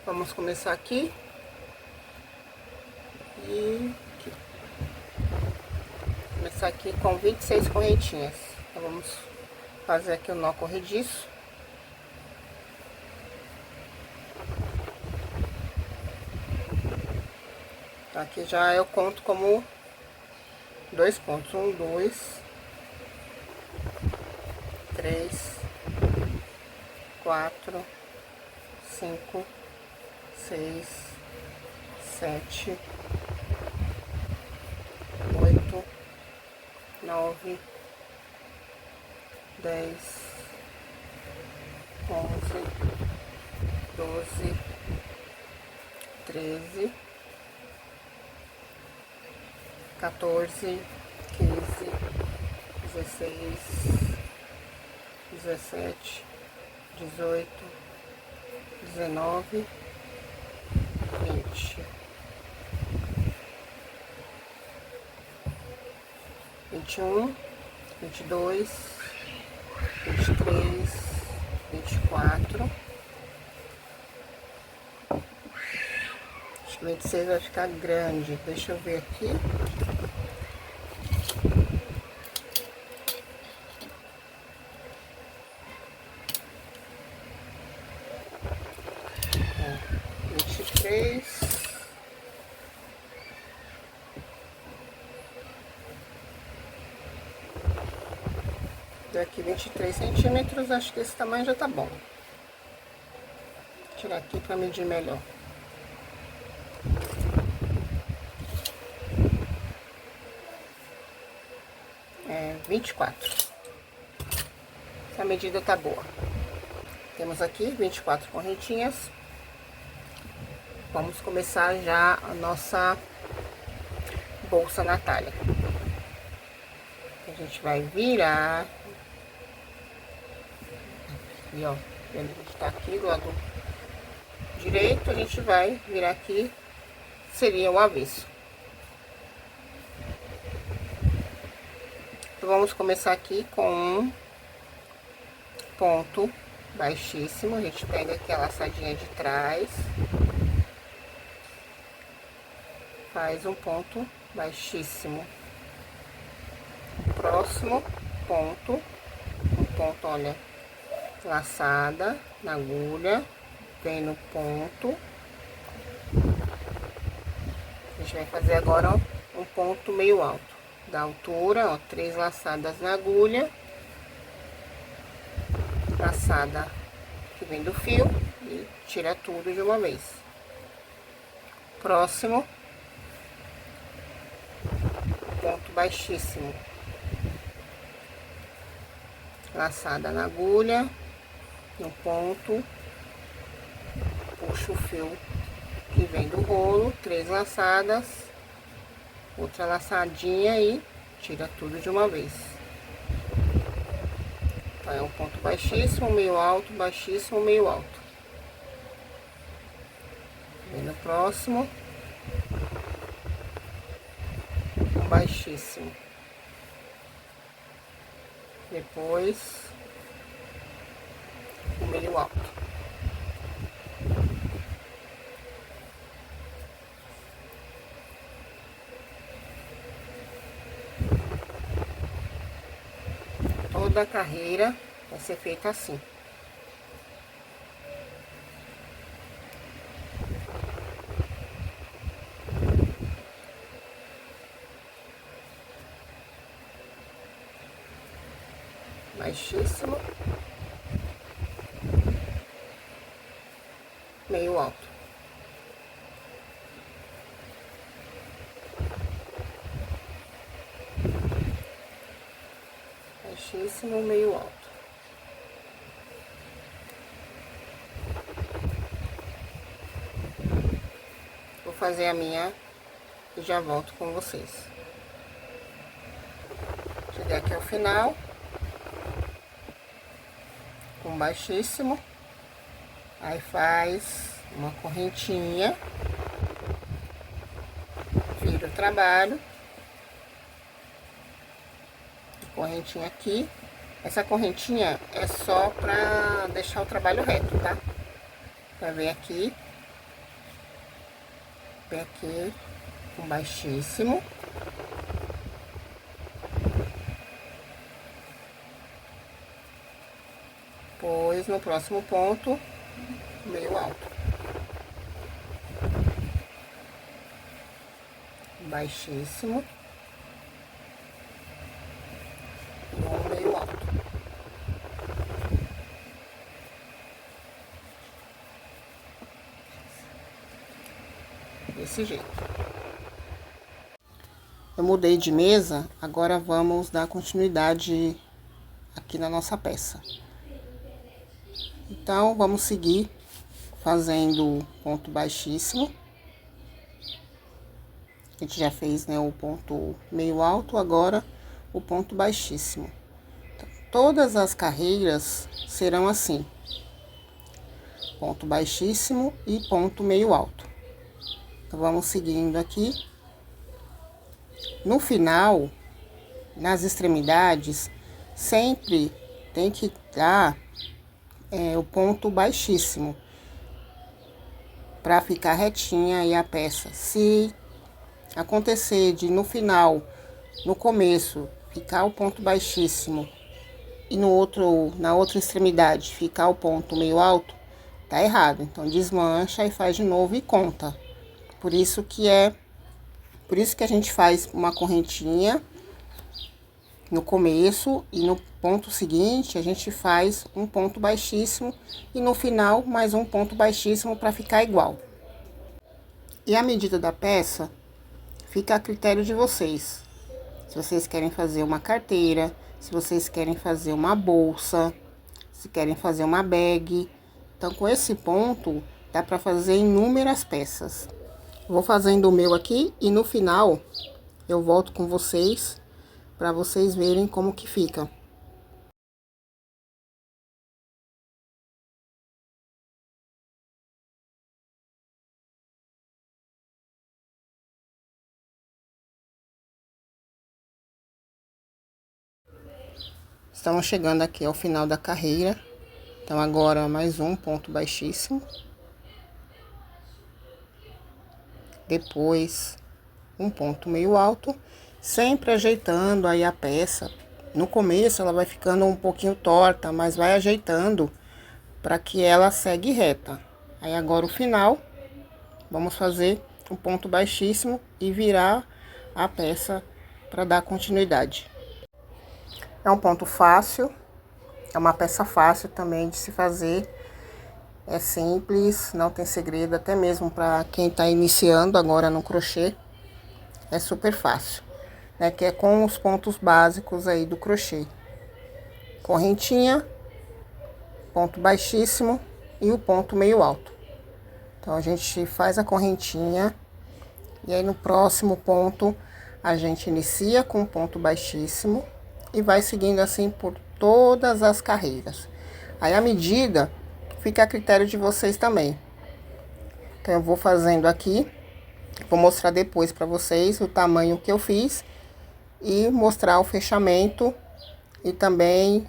Vamos começar aqui e aqui. Começar aqui com 26 correntinhas. Então, vamos fazer aqui o nó corrediço. Aqui já eu conto como 2 pontos. 1, 2, 3, 4, 5, 6, 7, 8, 9, 10, 11, 12, 13, 14, 15, 16, 17, 18, 19, 20, 21, 22, 23, 24. Acho que 26 vai ficar grande. Deixa eu ver aqui. Ó, 23. Daqui 23 centímetros, acho que esse tamanho já tá bom. Vou tirar aqui para medir melhor. É 24. Essa medida tá boa. Temos aqui 24 correntinhas. Vamos começar já a nossa bolsa Natália. A gente vai virar. E ó, a gente tá aqui do lado direito, a gente vai virar aqui, seria o avesso. Então, vamos começar aqui com um ponto baixíssimo. A gente pega aqui a laçadinha de trás, faz um ponto baixíssimo. Próximo ponto, um ponto, olha, laçada na agulha, vem no ponto. A gente vai fazer agora, ó, um ponto meio alto, da altura, ó, 3 laçadas na agulha, laçada que vem do fio e tira tudo de uma vez. Próximo, ponto baixíssimo, laçada na agulha, no ponto, puxo o fio que vem do rolo, 3 laçadas, outra laçadinha e tira tudo de uma vez. Então, é um ponto baixíssimo, meio alto, baixíssimo, meio alto. Vem no próximo, um baixíssimo. Depois, o meio alto. Toda a carreira vai ser feita assim. Baixíssimo, meio alto. Baixíssimo, meio alto. Vou fazer a minha e já volto com vocês. Cheguei aqui ao final, com baixíssimo, aí faz uma correntinha, vira o trabalho, correntinha aqui. Essa correntinha é só pra deixar o trabalho reto, tá? Vai vir aqui, Vem aqui com baixíssimo. Depois, no próximo ponto, meio alto. Baixíssimo. E um meio alto. Desse jeito. Eu mudei de mesa, agora vamos dar continuidade aqui na nossa peça. Então, vamos seguir fazendo ponto baixíssimo. A gente já fez, né, o ponto meio alto, agora o ponto baixíssimo. Então, todas as carreiras serão assim: ponto baixíssimo e ponto meio alto. Então, vamos seguindo aqui. No final, nas extremidades, sempre tem que dar o ponto baixíssimo para ficar retinha aí a peça. Se acontecer de no final, no começo, ficar o ponto baixíssimo e na outra extremidade ficar o ponto meio alto, tá errado. Então desmancha e faz de novo e conta. Por isso que a gente faz uma correntinha no começo e no ponto seguinte a gente faz um ponto baixíssimo e no final mais um ponto baixíssimo para ficar igual. E a medida da peça fica a critério de vocês. Se vocês querem fazer uma carteira, se vocês querem fazer uma bolsa, se querem fazer uma bag. Então, com esse ponto, dá para fazer inúmeras peças. Vou fazendo o meu aqui e no final eu volto com vocês para vocês verem como que fica. Estamos chegando aqui ao final da carreira. Então, agora mais um ponto baixíssimo. Depois, um ponto meio alto. Sempre ajeitando aí a peça. No começo, ela vai ficando um pouquinho torta, mas vai ajeitando para que ela segue reta. Aí, agora o final, vamos fazer um ponto baixíssimo e virar a peça para dar continuidade. É um ponto fácil, é uma peça fácil também de se fazer. É simples, não tem segredo, até mesmo para quem está iniciando agora no crochê. É super fácil, né? Que é com os pontos básicos aí do crochê. Correntinha, ponto baixíssimo e o ponto meio alto. Então, a gente faz a correntinha e aí no próximo ponto a gente inicia com um ponto baixíssimo e vai seguindo assim por todas as carreiras. Aí a medida fica a critério de vocês também. Então, eu vou fazendo aqui, vou mostrar depois para vocês o tamanho que eu fiz e mostrar o fechamento e também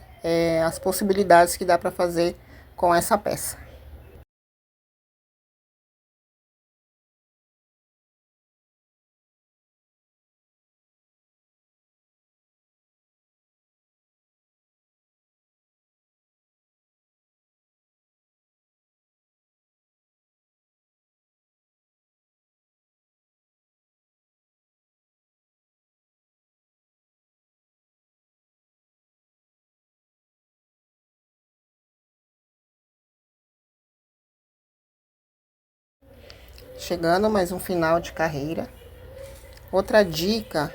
as possibilidades que dá para fazer com essa peça. Chegando mais um final de carreira. Outra dica,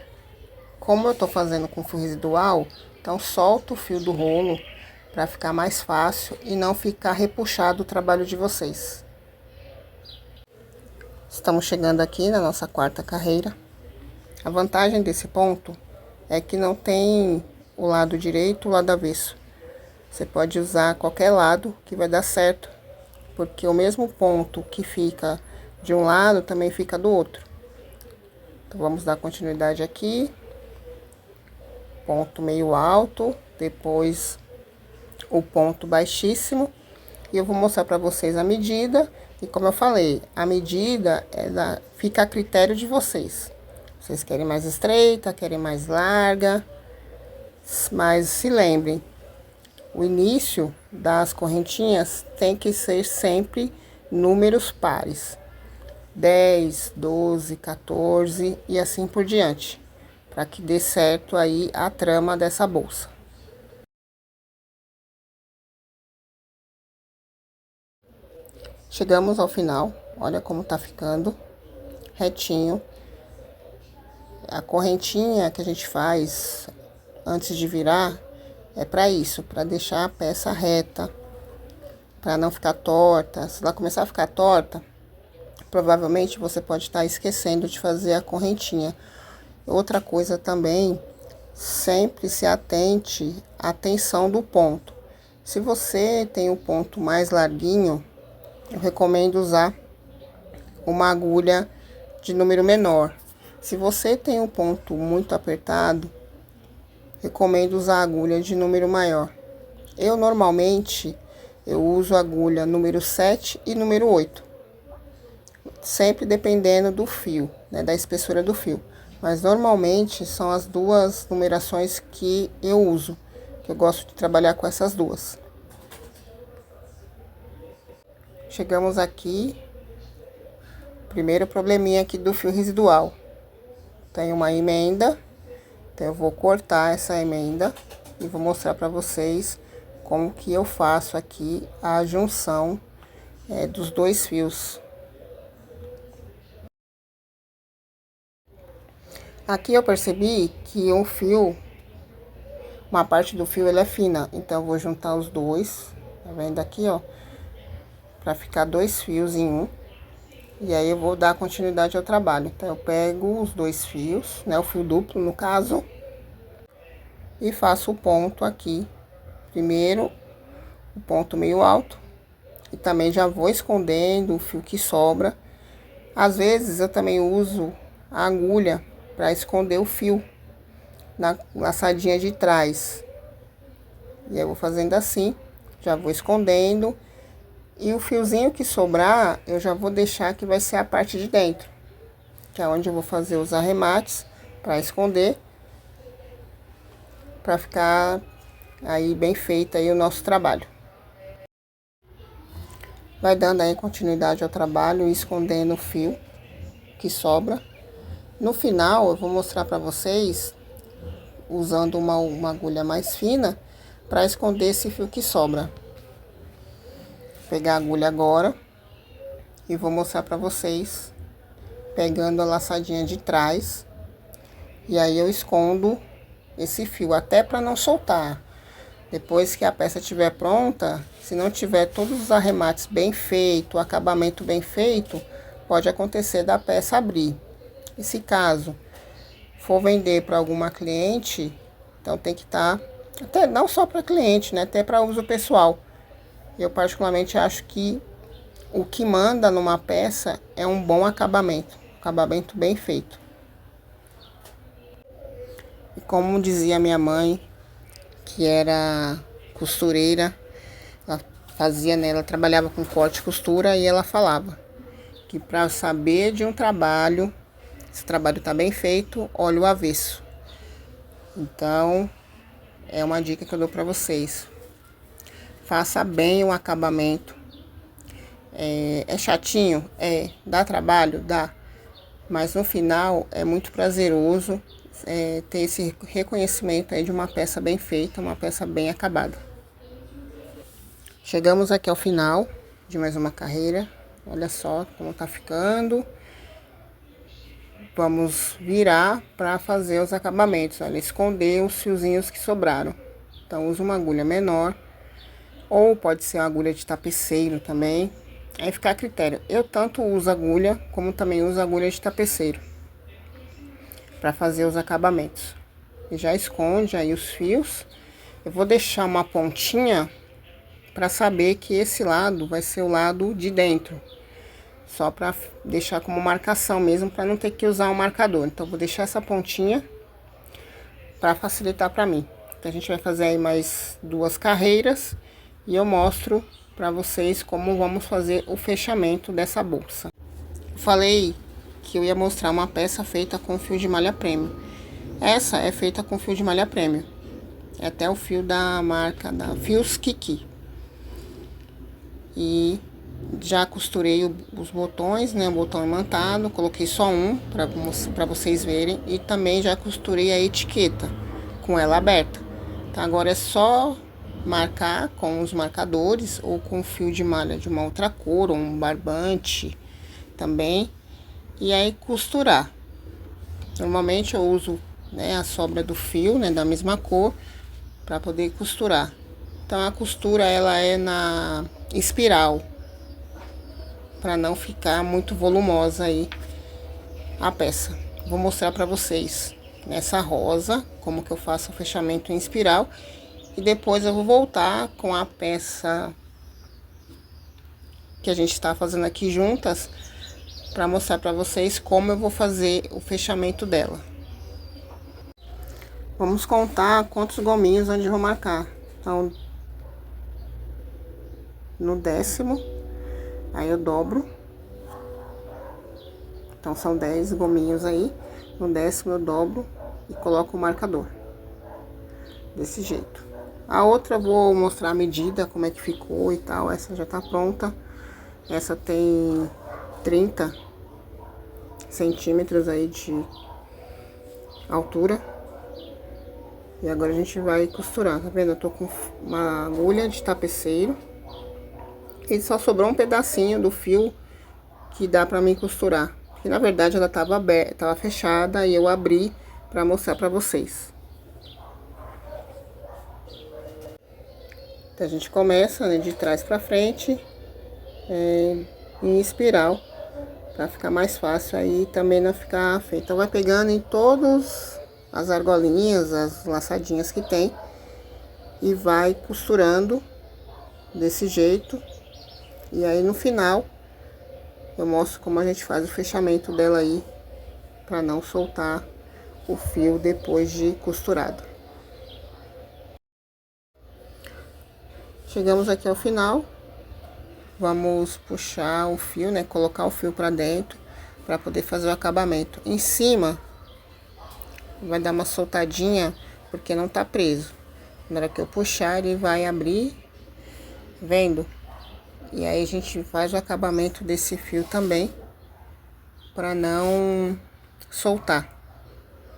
como eu tô fazendo com fio residual, então solto o fio do rolo para ficar mais fácil e não ficar repuxado o trabalho de vocês. Estamos chegando aqui na nossa quarta carreira. A vantagem desse ponto é que não tem o lado direito e o lado avesso. Você pode usar qualquer lado que vai dar certo, porque o mesmo ponto que fica de um lado também fica do outro. Então, vamos dar continuidade aqui. Ponto meio alto, depois o ponto baixíssimo. E eu vou mostrar para vocês a medida. E como eu falei, a medida ela fica a critério de vocês. Vocês querem mais estreita, querem mais larga. Mas se lembrem, o início das correntinhas tem que ser sempre números pares. 10, 12, 14 e assim por diante. Para que dê certo aí a trama dessa bolsa. Chegamos ao final, olha como tá ficando retinho. A correntinha que a gente faz antes de virar é para isso, para deixar a peça reta, para não ficar torta. Se ela começar a ficar torta, provavelmente você pode estar esquecendo de fazer a correntinha. Outra coisa também, sempre se atente à tensão do ponto. Se você tem o ponto mais larguinho, eu recomendo usar uma agulha de número menor. Se você tem um ponto muito apertado, recomendo usar a agulha de número maior. Eu normalmente uso agulha número 7 e número 8. Sempre dependendo do fio, né, da espessura do fio. Mas normalmente são as duas numerações que eu uso, que eu gosto de trabalhar com essas duas. Chegamos aqui, primeiro probleminha aqui do fio residual. Tem uma emenda, então eu vou cortar essa emenda e vou mostrar para vocês como que eu faço aqui a junção dos dois fios. Aqui eu percebi que um fio, uma parte do fio ele é fina, então eu vou juntar os dois, tá vendo aqui, ó? Para ficar dois fios em um. E aí eu vou dar continuidade ao trabalho. Então eu pego os dois fios, né, o fio duplo no caso, e faço o ponto aqui. Primeiro, o ponto meio alto, e também já vou escondendo o fio que sobra. Às vezes eu também uso a agulha para esconder o fio na laçadinha de trás. E eu vou fazendo assim, já vou escondendo. E o fiozinho que sobrar, eu já vou deixar que vai ser a parte de dentro, que é onde eu vou fazer os arremates para esconder, para ficar aí bem feito aí o nosso trabalho. Vai dando aí continuidade ao trabalho, escondendo o fio que sobra. No final, eu vou mostrar para vocês, usando uma agulha mais fina, para esconder esse fio que sobra. Vou pegar a agulha agora e vou mostrar para vocês, pegando a laçadinha de trás. E aí eu escondo esse fio, até para não soltar. Depois que a peça estiver pronta, se não tiver todos os arremates bem feito, o acabamento bem feito, pode acontecer da peça abrir. E se caso for vender para alguma cliente, então tem que estar, até não só para cliente, né, até para uso pessoal. Eu particularmente acho que o que manda numa peça é um bom acabamento bem feito. E como dizia minha mãe, que era costureira, ela fazia, né, ela trabalhava com corte e costura, e ela falava que para saber de um trabalho, se o trabalho tá bem feito, olha o avesso. Então, é uma dica que eu dou para vocês. Faça bem o acabamento. É chatinho? Dá trabalho? Dá. Mas no final é muito prazeroso ter esse reconhecimento aí de uma peça bem feita, uma peça bem acabada. Chegamos aqui ao final de mais uma carreira. Olha só como tá ficando. Vamos virar para fazer os acabamentos. Olha, esconder os fiozinhos que sobraram. Então, usa uma agulha menor, ou pode ser uma agulha de tapeceiro também. Aí fica a critério. Eu tanto uso agulha, como também uso agulha de tapeceiro para fazer os acabamentos. E já esconde aí os fios. Eu vou deixar uma pontinha para saber que esse lado vai ser o lado de dentro. Só para deixar como marcação mesmo, para não ter que usar um marcador. Então, vou deixar essa pontinha para facilitar para mim. Então, a gente vai fazer aí mais duas carreiras e eu mostro para vocês como vamos fazer o fechamento dessa bolsa. Falei que eu ia mostrar uma peça feita com fio de malha premium. Essa é feita com fio de malha premium. É até o fio da marca da Fios Kiki. E já costurei os botões, né? O botão imantado, coloquei só um para vocês verem. E também já costurei a etiqueta com ela aberta. Então agora é só marcar com os marcadores ou com fio de malha de uma outra cor, ou um barbante também. E aí costurar. Normalmente eu uso, né, a sobra do fio, né, da mesma cor, para poder costurar. Então a costura ela é na espiral, para não ficar muito volumosa aí a peça. Vou mostrar para vocês nessa rosa como que eu faço o fechamento em espiral, e depois eu vou voltar com a peça que a gente está fazendo aqui juntas, para mostrar para vocês como eu vou fazer o fechamento dela. Vamos contar quantos gominhos onde eu vou marcar. Então, no 10º, aí eu dobro. Então, são 10 gominhos aí. No 10º eu dobro e coloco o marcador. Desse jeito. A outra eu vou mostrar a medida, como é que ficou e tal. Essa já tá pronta. Essa tem 30 centímetros aí de altura. E agora a gente vai costurar, tá vendo? Eu tô com uma agulha de tapeceiro. E só sobrou um pedacinho do fio que dá pra mim costurar. Que na verdade ela tava aberta, tava fechada, e eu abri pra mostrar pra vocês. Então a gente começa, né, de trás pra frente, em espiral, pra ficar mais fácil aí também não ficar feio. Então vai pegando em todas as argolinhas, as laçadinhas que tem, e vai costurando desse jeito. E aí no final eu mostro como a gente faz o fechamento dela aí, para não soltar o fio depois de costurado. Chegamos aqui ao final. Vamos puxar o fio, né, colocar o fio para dentro para poder fazer o acabamento. Em cima vai dar uma soltadinha porque não tá preso. Na hora que eu puxar, ele vai abrir, vendo? E aí a gente faz o acabamento desse fio também, para não soltar.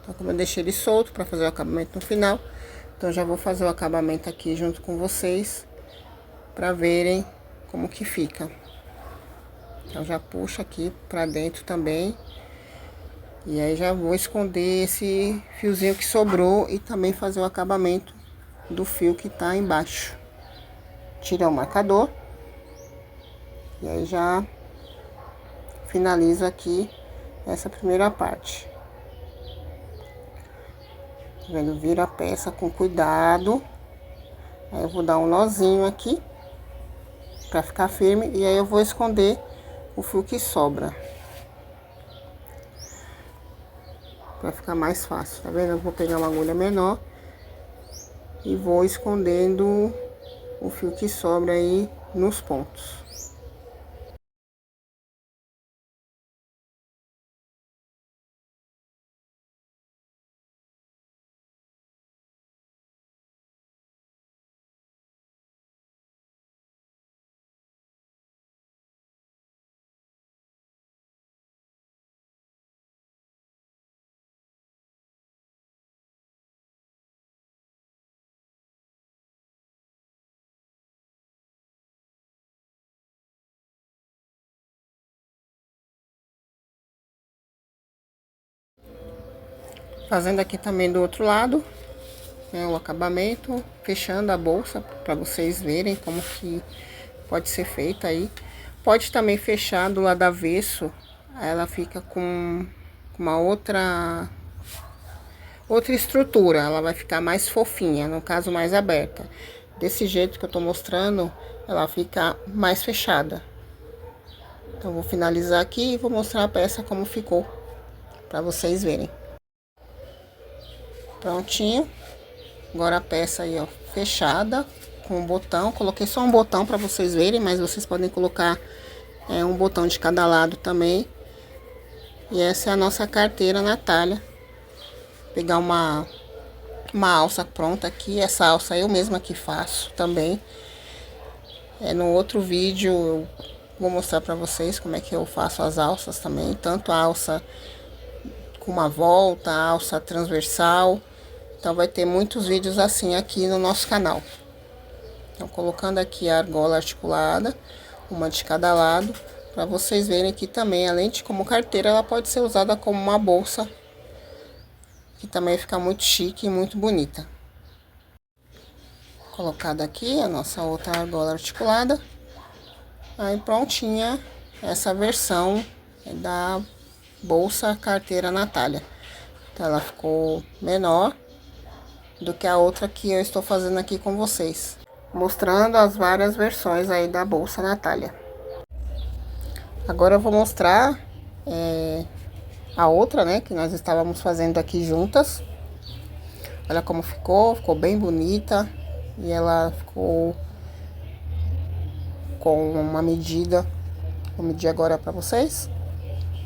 Então, como eu deixei ele solto para fazer o acabamento no final, então já vou fazer o acabamento aqui junto com vocês, para verem como que fica. Então já puxo aqui para dentro também. E aí já vou esconder esse fiozinho que sobrou e também fazer o acabamento do fio que tá embaixo. Tirar o marcador. E aí já finalizo aqui essa primeira parte. Tá vendo? Vira a peça com cuidado. Aí eu vou dar um nozinho aqui pra ficar firme, e aí eu vou esconder o fio que sobra, pra ficar mais fácil, tá vendo? Eu vou pegar uma agulha menor e vou escondendo o fio que sobra aí nos pontos. Fazendo aqui também do outro lado, né, o acabamento, fechando a bolsa, para vocês verem como que pode ser feita aí. Pode também fechar do lado avesso, ela fica com uma outra estrutura, ela vai ficar mais fofinha, no caso mais aberta. Desse jeito que eu tô mostrando, ela fica mais fechada. Então vou finalizar aqui e vou mostrar a peça como ficou, para vocês verem. Prontinho. Agora a peça aí, ó, fechada. com um botão. Coloquei só um botão para vocês verem, mas vocês podem colocar um botão de cada lado também. E essa é a nossa carteira Natália. Vou pegar uma alça pronta aqui. Essa alça eu mesma que faço também. No outro vídeo eu vou mostrar para vocês como é que eu faço as alças também. Tanto a alça com uma volta, a alça transversal. Então vai ter muitos vídeos assim aqui no nosso canal. Então colocando aqui a argola articulada, uma de cada lado, para vocês verem que também, além de como carteira, ela pode ser usada como uma bolsa, que também fica muito chique e muito bonita. Colocada aqui a nossa outra argola articulada, aí prontinha essa versão da bolsa carteira Natália. Então ela ficou menor do que a outra que eu estou fazendo aqui com vocês, mostrando as várias versões aí da bolsa Natália. Agora eu vou mostrar a outra, né, que nós estávamos fazendo aqui juntas. Olha como ficou bem bonita. E ela ficou com uma medida, vou medir agora para vocês.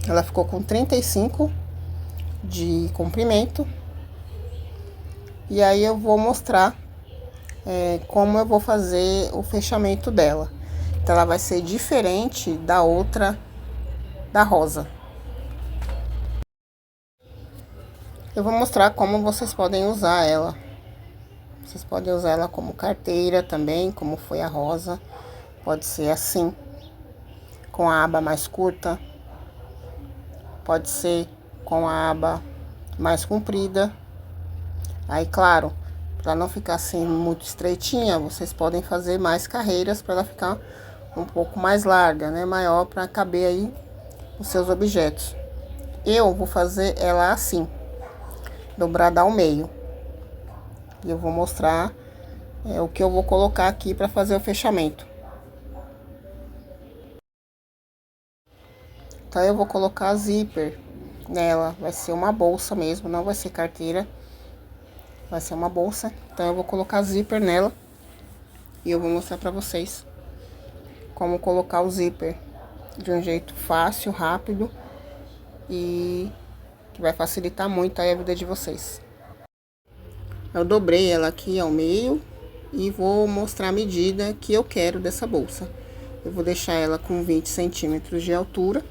Ela ficou com 35 de comprimento. E aí eu vou mostrar como eu vou fazer o fechamento dela. Então ela vai ser diferente da outra, da rosa. Eu vou mostrar como vocês podem usar ela. Vocês podem usar ela como carteira também, como foi a rosa. Pode ser assim, com a aba mais curta. Pode ser com a aba mais comprida. Aí, claro, para não ficar assim muito estreitinha, vocês podem fazer mais carreiras para ela ficar um pouco mais larga, né? Maior, para caber aí os seus objetos. Eu vou fazer ela assim, dobrada ao meio. E eu vou mostrar o que eu vou colocar aqui para fazer o fechamento. Então eu vou colocar zíper nela, vai ser uma bolsa mesmo, não vai ser carteira. Vai ser uma bolsa, então eu vou colocar zíper nela. E eu vou mostrar para vocês como colocar o zíper de um jeito fácil, rápido e que vai facilitar muito aí a vida de vocês. Eu dobrei ela aqui ao meio e vou mostrar a medida que eu quero dessa bolsa. Eu vou deixar ela com 20 centímetros de altura.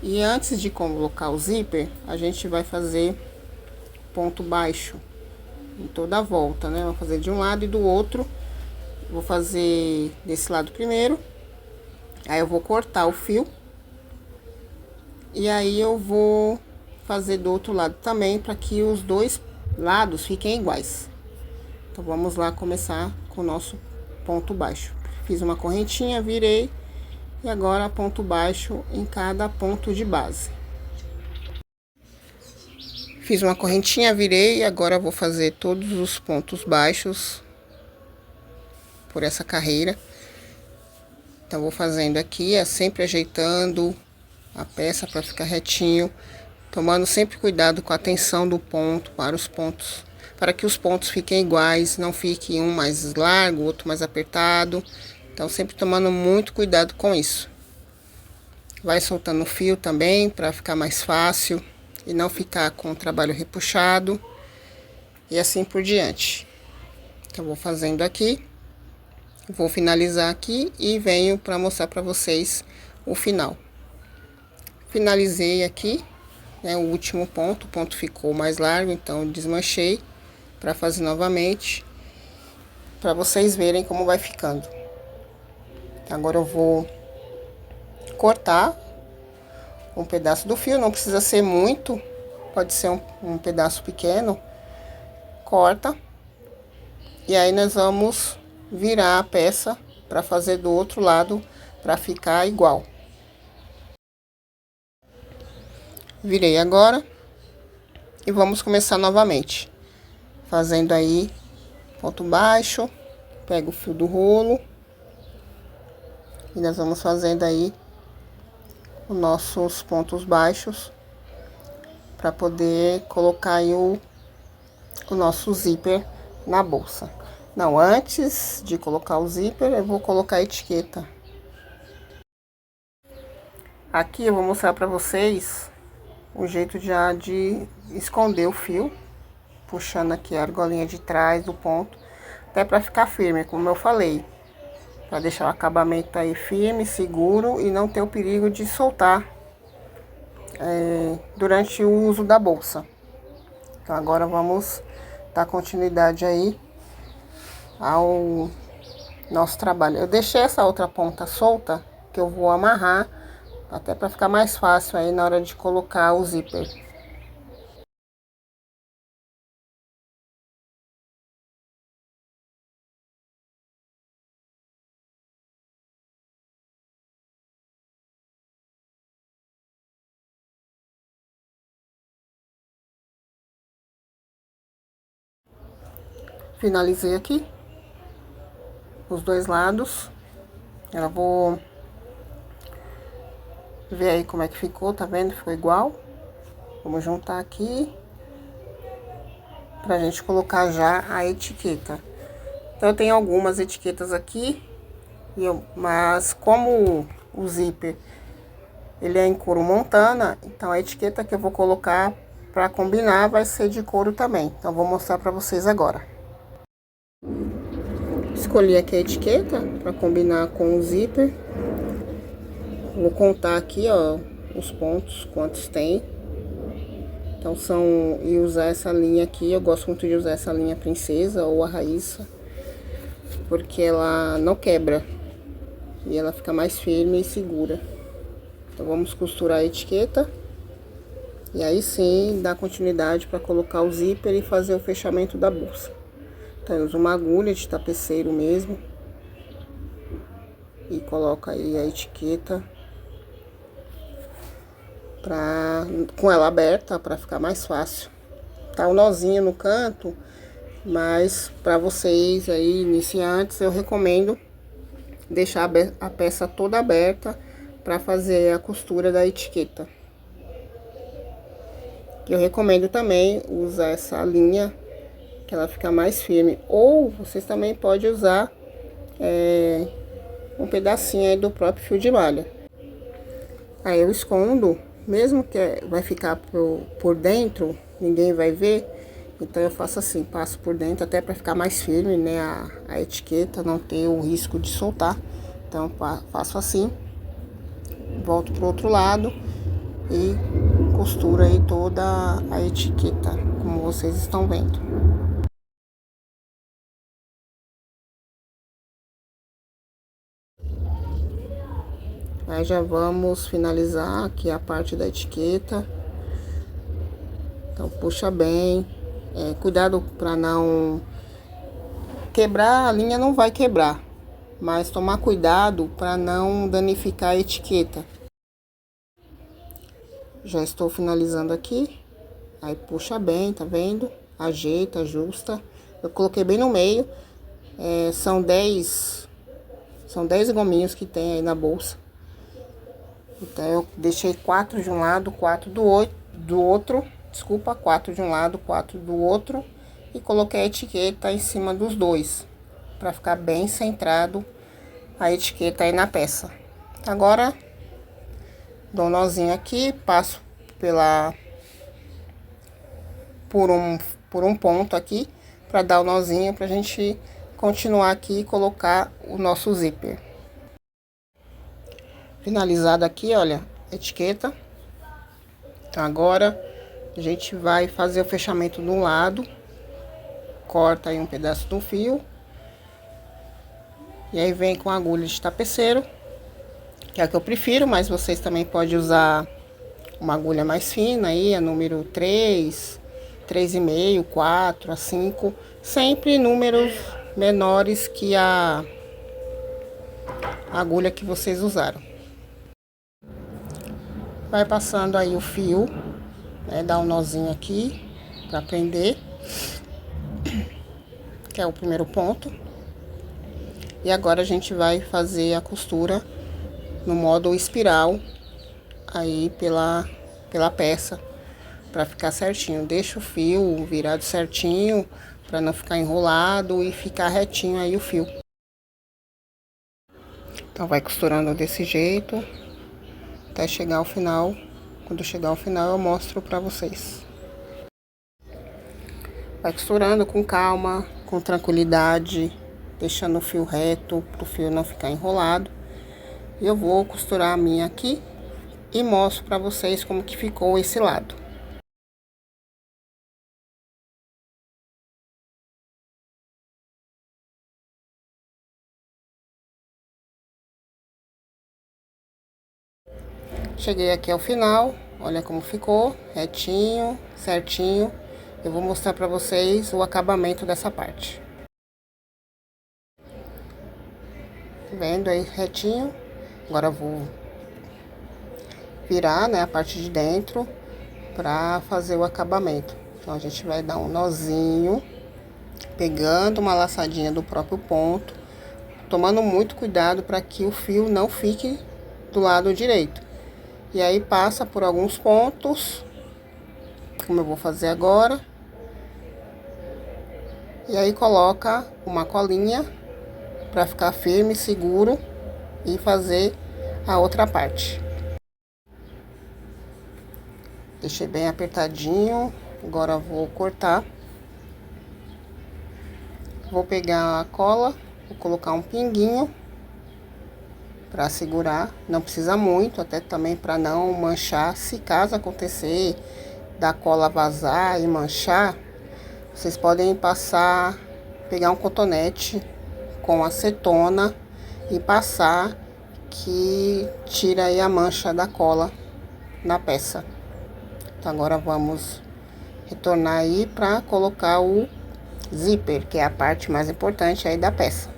E antes de colocar o zíper, a gente vai fazer ponto baixo em toda a volta, né? Vou fazer de um lado e do outro. Vou fazer desse lado primeiro. Aí eu vou cortar o fio. E aí eu vou fazer do outro lado também, para que os dois lados fiquem iguais. Então vamos lá começar com o nosso ponto baixo. Fiz uma correntinha, virei e agora ponto baixo em cada ponto de base. Fiz uma correntinha, virei e agora vou fazer todos os pontos baixos por essa carreira. Então vou fazendo aqui, sempre ajeitando a peça para ficar retinho, tomando sempre cuidado com a tensão do ponto para os pontos, para que os pontos fiquem iguais, não fique um mais largo, outro mais apertado. Então sempre tomando muito cuidado com isso. Vai soltando o fio também para ficar mais fácil e não ficar com o trabalho repuxado e assim por diante. Então vou fazendo aqui, vou finalizar aqui e venho para mostrar para vocês o final. Finalizei aqui, né, o último ponto, o ponto ficou mais largo, então desmanchei para fazer novamente, para vocês verem como vai ficando. Agora eu vou cortar um pedaço do fio, não precisa ser muito, pode ser um pedaço pequeno. Corta. E aí nós vamos virar a peça para fazer do outro lado, para ficar igual. Virei agora e vamos começar novamente, fazendo aí ponto baixo, pego o fio do rolo e nós vamos fazendo aí os nossos pontos baixos para poder colocar aí o nosso zíper na bolsa. Não, antes de colocar o zíper, eu vou colocar a etiqueta. Aqui eu vou mostrar pra vocês o jeito já de esconder o fio, puxando aqui a argolinha de trás do ponto, até pra ficar firme, como eu falei, pra deixar o acabamento aí firme, seguro e não ter o perigo de soltar durante o uso da bolsa. Então agora vamos dar continuidade aí ao nosso trabalho. Eu deixei essa outra ponta solta, que eu vou amarrar, até para ficar mais fácil aí na hora de colocar o zíper. Finalizei aqui os dois lados. Eu vou ver aí como é que ficou, tá vendo? Ficou igual. Vamos juntar aqui pra gente colocar já a etiqueta. Então eu tenho algumas etiquetas aqui, mas como o zíper ele é em couro montana, então a etiqueta que eu vou colocar para combinar vai ser de couro também. Então vou mostrar para vocês agora. Escolhi aqui a etiqueta para combinar com o zíper. Vou contar aqui, ó, os pontos, quantos tem. Então e usar essa linha aqui, eu gosto muito de usar essa linha princesa ou a raíça, porque ela não quebra e ela fica mais firme e segura. Então vamos costurar a etiqueta e aí sim dar continuidade para colocar o zíper e fazer o fechamento da bolsa. Então eu uso uma agulha de tapeceiro mesmo e coloco aí a etiqueta com ela aberta para ficar mais fácil. Tá o nozinho no canto, mas para vocês aí iniciantes eu recomendo deixar a peça toda aberta para fazer a costura da etiqueta. Eu recomendo também usar essa linha, que ela fica mais firme. Ou vocês também podem usar um pedacinho aí do próprio fio de malha. Aí eu escondo, mesmo que vai ficar por dentro, ninguém vai ver. Então eu faço assim, passo por dentro até para ficar mais firme, né, a etiqueta, não ter o risco de soltar. Então faço assim, volto pro outro lado e costuro aí toda a etiqueta, como vocês estão vendo. Aí já vamos finalizar aqui a parte da etiqueta. Então puxa bem, cuidado para não quebrar, a linha não vai quebrar, mas tomar cuidado para não danificar a etiqueta. Já estou finalizando aqui. Aí puxa bem, tá vendo? Ajeita, ajusta. Eu coloquei bem no meio. São 10 gominhos que tem aí na bolsa. Então eu deixei 4 de um lado, 4 do outro. Desculpa, 4 de um lado, 4 do outro. E coloquei a etiqueta em cima dos dois, para ficar bem centrado a etiqueta aí na peça. Agora dou um nozinho aqui, passo por um ponto aqui, para dar o nozinho, pra gente continuar aqui e colocar o nosso zíper. Finalizado aqui, olha, a etiqueta. Então agora a gente vai fazer o fechamento de um lado, corta aí um pedaço do fio, e aí vem com a agulha de tapeceiro, que é a que eu prefiro, mas vocês também podem usar uma agulha mais fina aí, a número 3, 3,5, 4, a 5, sempre números menores que a agulha que vocês usaram. Vai passando aí o fio, né, dá um nozinho aqui para prender, que é o primeiro ponto. E agora a gente vai fazer a costura no modo espiral aí pela peça, para ficar certinho. Deixa o fio virado certinho para não ficar enrolado e ficar retinho aí o fio. Então vai costurando desse jeito até chegar ao final. Quando chegar ao final eu mostro pra vocês. Vai costurando com calma, com tranquilidade, deixando o fio reto pro fio não ficar enrolado. E eu vou costurar a minha aqui e mostro pra vocês como que ficou esse lado. Cheguei aqui ao final, olha como ficou, retinho, certinho. Eu vou mostrar pra vocês o acabamento dessa parte. Vendo aí retinho? Agora eu vou virar, né, a parte de dentro pra fazer o acabamento. Então a gente vai dar um nozinho, pegando uma laçadinha do próprio ponto, tomando muito cuidado para que o fio não fique do lado direito. E aí passa por alguns pontos, como eu vou fazer agora. E aí coloca uma colinha para ficar firme, seguro e fazer a outra parte. Deixei bem apertadinho, agora vou cortar. Vou pegar a cola, vou colocar um pinguinho para segurar, não precisa muito, até também para não manchar. Se caso acontecer da cola vazar e manchar, vocês podem passar, pegar um cotonete com acetona e passar, que tira aí a mancha da cola na peça. Então agora vamos retornar aí para colocar o zíper, que é a parte mais importante aí da peça.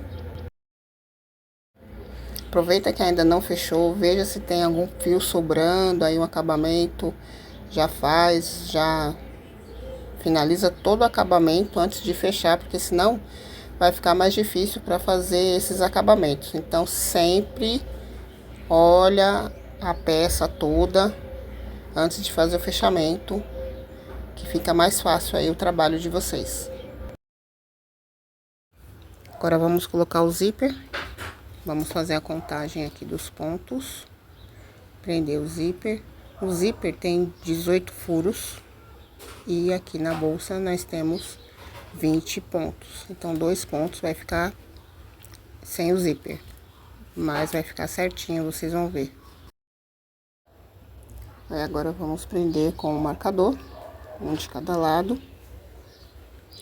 Aproveita que ainda não fechou, veja se tem algum fio sobrando aí, um acabamento, já finaliza todo o acabamento antes de fechar, porque senão vai ficar mais difícil para fazer esses acabamentos. Então sempre olha a peça toda antes de fazer o fechamento, que fica mais fácil aí o trabalho de vocês. Agora vamos colocar o zíper. Vamos fazer a contagem aqui dos pontos. Prender o zíper. O zíper tem 18 furos. E aqui na bolsa nós temos 20 pontos. Então, 2 pontos vai ficar sem o zíper. Mas vai ficar certinho, vocês vão ver. Aí agora vamos prender com o marcador. Um de cada lado.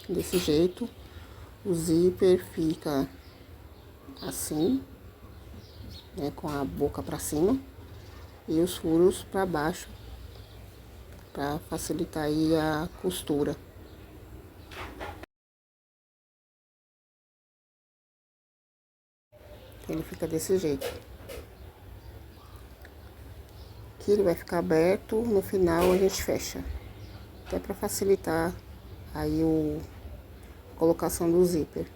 Desse jeito. O zíper fica assim, né, com a boca para cima e os furos para baixo, para facilitar aí a costura. Ele fica desse jeito. Aqui ele vai ficar aberto, no final a gente fecha, até para facilitar aí a colocação do zíper.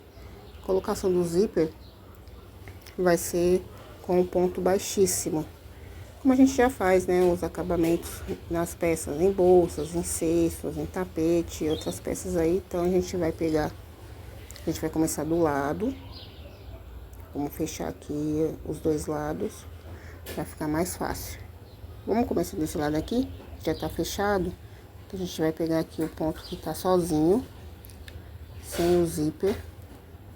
A colocação do zíper vai ser com o ponto baixíssimo, como a gente já faz, né, os acabamentos nas peças, em bolsas, em cestos, em tapete e outras peças aí. Então a gente vai pegar, a gente vai começar do lado, vamos fechar aqui os dois lados para ficar mais fácil. Vamos começar desse lado aqui, já tá fechado, então a gente vai pegar aqui o ponto que tá sozinho, sem o zíper,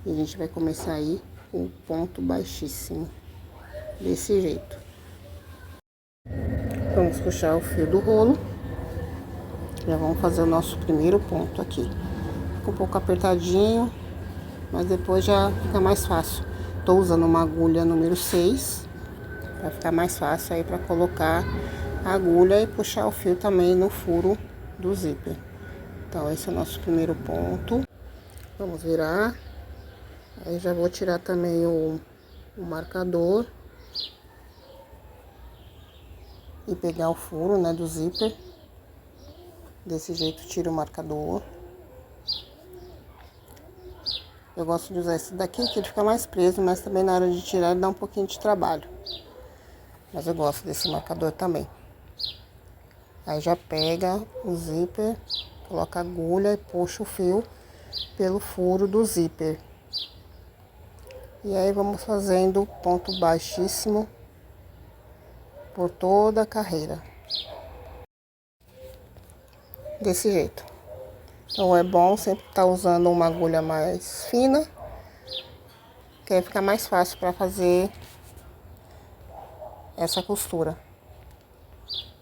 e a gente vai começar aí o ponto baixíssimo, desse jeito. Vamos puxar o fio do rolo, já vamos fazer o nosso primeiro ponto aqui. Fica um pouco apertadinho, mas depois já fica mais fácil. Tô usando uma agulha número 6, para ficar mais fácil aí para colocar a agulha e puxar o fio também no furo do zíper. Então esse é o nosso primeiro ponto. Vamos virar. Aí já vou tirar também o marcador e pegar o furo, né, do zíper. Desse jeito tiro o marcador. Eu gosto de usar esse daqui, que ele fica mais preso, mas também na hora de tirar ele dá um pouquinho de trabalho. Mas eu gosto desse marcador também. Aí já pega o zíper, coloca a agulha e puxa o fio pelo furo do zíper. E aí vamos fazendo ponto baixíssimo por toda a carreira. Desse jeito. Então é bom sempre estar usando uma agulha mais fina, que aí fica mais fácil para fazer essa costura.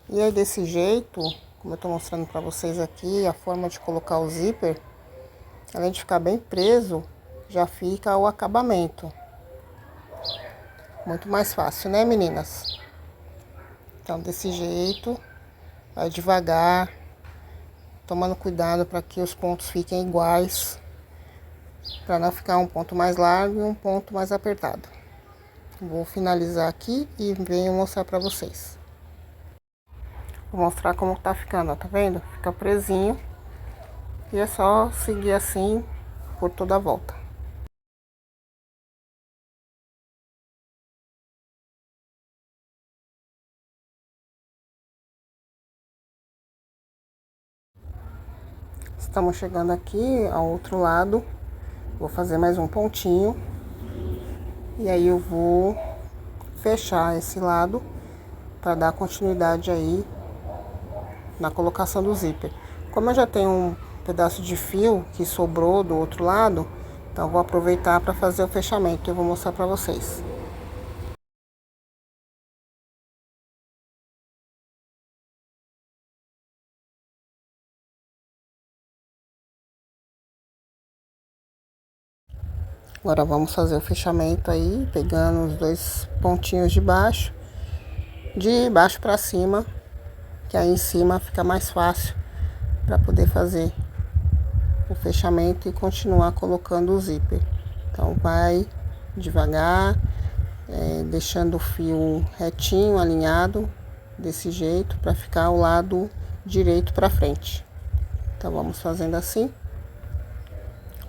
E aí desse jeito, como eu tô mostrando para vocês aqui, a forma de colocar o zíper, além de ficar bem preso, já fica o acabamento. Muito mais fácil, né, meninas? Então desse jeito, vai devagar, tomando cuidado para que os pontos fiquem iguais, para não ficar um ponto mais largo e um ponto mais apertado. Vou finalizar aqui e venho mostrar para vocês. Vou mostrar como tá ficando, ó, tá vendo? Fica presinho. E é só seguir assim por toda a volta. Estamos chegando aqui ao outro lado. Vou fazer mais um pontinho. E aí eu vou fechar esse lado para dar continuidade aí na colocação do zíper. Como eu já tenho um pedaço de fio que sobrou do outro lado, então eu vou aproveitar para fazer o fechamento. Eu vou mostrar para vocês. Agora vamos fazer o fechamento aí, pegando os dois pontinhos de baixo para cima, que aí em cima fica mais fácil para poder fazer o fechamento e continuar colocando o zíper. Então vai devagar, deixando o fio retinho, alinhado, desse jeito, para ficar o lado direito para frente. Então vamos fazendo assim,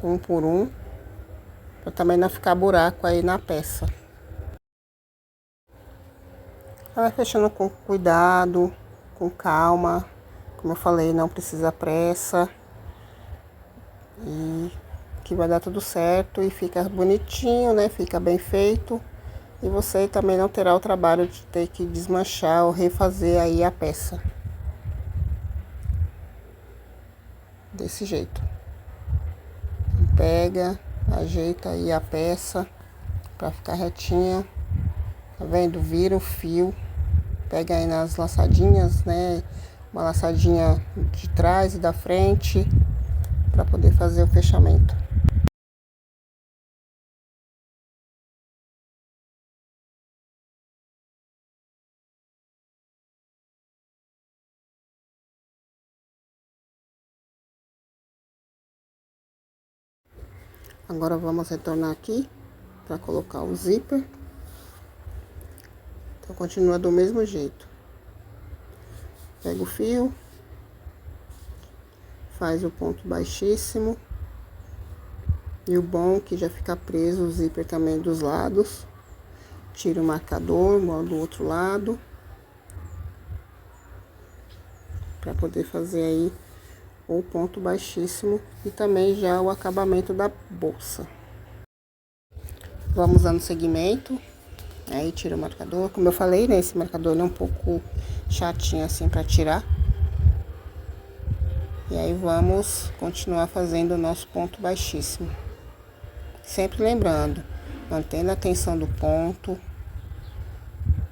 um por um, para também não ficar buraco aí na peça. Vai fechando com cuidado, com calma. Como eu falei, não precisa pressa. E que vai dar tudo certo e fica bonitinho, né? Fica bem feito. E você também não terá o trabalho de ter que desmanchar ou refazer aí a peça. Desse jeito. Pega, ajeita aí a peça para ficar retinha. Tá vendo? Vira o fio. Pega aí nas laçadinhas, né? Uma laçadinha de trás e da frente para poder fazer o fechamento. Agora vamos retornar aqui para colocar o zíper. Então continua do mesmo jeito. Pega o fio, faz o ponto baixíssimo. E o bom é que já fica preso o zíper também dos lados. Tira o marcador, igual do outro lado. Para poder fazer aí o ponto baixíssimo e também já o acabamento da bolsa. Vamos dando segmento. Aí tira o marcador. Como eu falei, né? Esse marcador é um pouco chatinho assim para tirar. E aí vamos continuar fazendo o nosso ponto baixíssimo. Sempre lembrando, mantendo a tensão do ponto,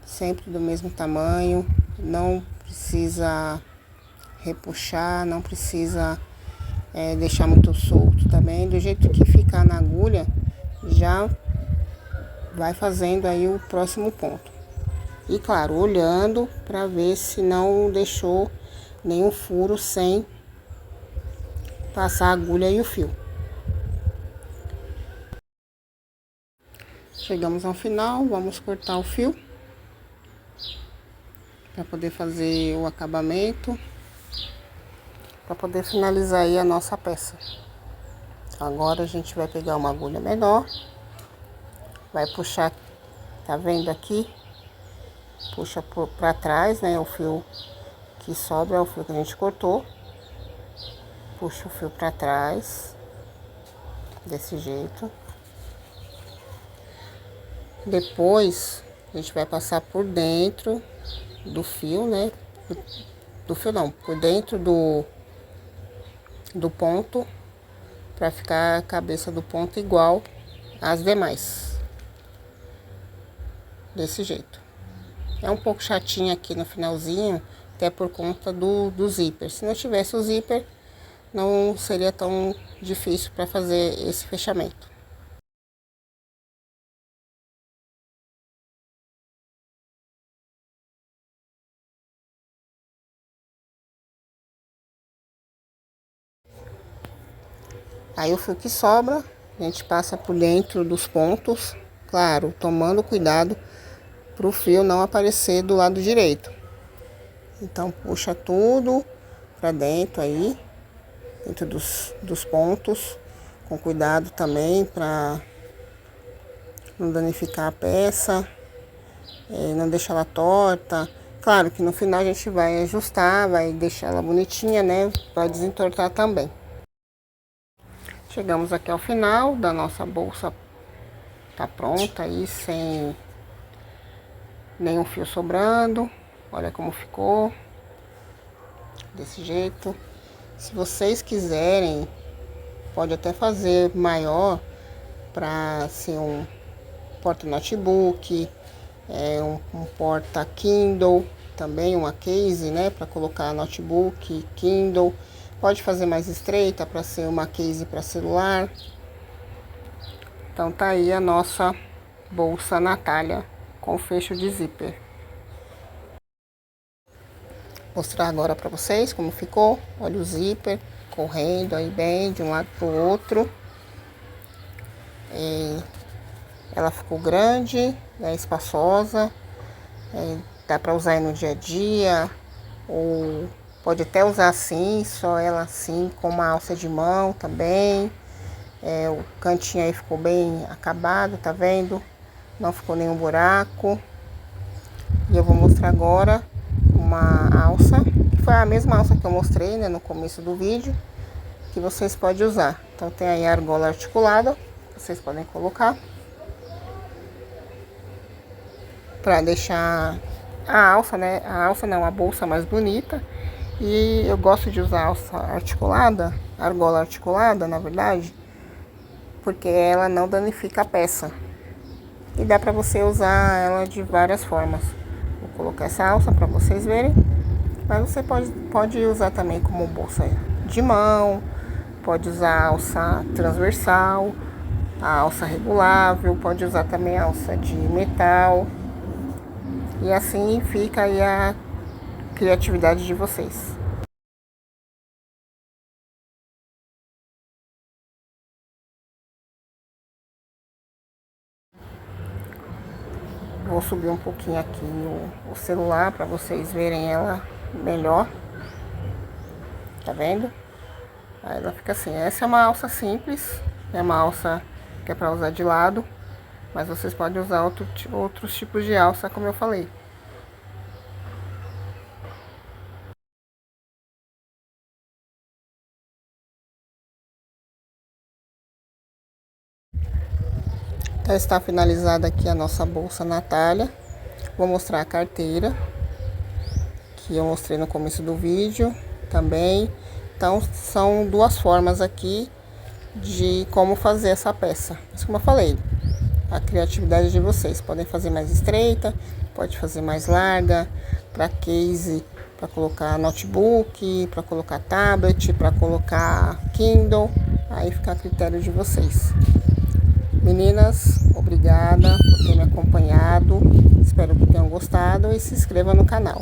sempre do mesmo tamanho, não precisa repuxar, não precisa deixar muito solto também, do jeito que ficar na agulha, já vai fazendo aí o próximo ponto. E claro, olhando para ver se não deixou nenhum furo sem passar a agulha e o fio. Chegamos ao final, vamos cortar o fio para poder fazer o acabamento, para poder finalizar aí a nossa peça. Agora a gente vai pegar uma agulha menor, vai puxar, tá vendo aqui? Puxa para trás, né? O fio que sobra é o fio que a gente cortou. Puxa o fio para trás desse jeito. Depois a gente vai passar por dentro do fio, né? Do fio não, por dentro do ponto, para ficar a cabeça do ponto igual às demais. Desse jeito. É um pouco chatinho aqui no finalzinho, até por conta do zíper. Se não tivesse o zíper, não seria tão difícil para fazer esse fechamento. Aí o fio que sobra, a gente passa por dentro dos pontos, claro, tomando cuidado para o fio não aparecer do lado direito. Então puxa tudo para dentro aí, dentro dos pontos, com cuidado também para não danificar a peça, não deixar ela torta. Claro que no final a gente vai ajustar, vai deixar ela bonitinha, né? Vai desentortar também. Chegamos aqui ao final da nossa bolsa, tá pronta aí, sem nenhum fio sobrando. Olha como ficou, desse jeito. Se vocês quiserem, pode até fazer maior para ser um porta-notebook, um porta-Kindle, também uma case, né, para colocar notebook, Kindle. Pode fazer mais estreita para ser uma case para celular. Então tá aí a nossa bolsa Natália com fecho de zíper. Mostrar agora para vocês como ficou. Olha o zíper correndo aí bem de um lado pro outro. Ela ficou grande, né, espaçosa. Dá para usar aí no dia a dia, ou pode até usar assim, só ela assim, com uma alça de mão também. O cantinho aí ficou bem acabado, tá vendo? Não ficou nenhum buraco. E eu vou mostrar agora uma alça, que foi a mesma alça que eu mostrei, né, no começo do vídeo, que vocês podem usar. Então tem aí a argola articulada, vocês podem colocar, para deixar a alça, né, a bolsa mais bonita. E eu gosto de usar alça articulada, argola articulada, na verdade, porque ela não danifica a peça. E dá pra você usar ela de várias formas. Vou colocar essa alça pra vocês verem. Mas você pode usar também como bolsa de mão, pode usar a alça transversal, a alça regulável, pode usar também a alça de metal. E assim fica aí a criatividade de vocês. Vou subir um pouquinho aqui o celular para vocês verem ela melhor. Tá vendo? Aí ela fica assim. Essa é uma alça simples, é uma alça que é para usar de lado, mas vocês podem usar outros tipos de alça, como eu falei. Então está finalizada aqui a nossa bolsa Natália. Vou mostrar a carteira, que eu mostrei no começo do vídeo também. Então são duas formas aqui de como fazer essa peça. Mas como eu falei, a criatividade de vocês. Podem fazer mais estreita, pode fazer mais larga, para case, para colocar notebook, para colocar tablet, para colocar Kindle. Aí fica a critério de vocês. Meninas, obrigada por ter me acompanhado. Espero que tenham gostado e se inscreva no canal.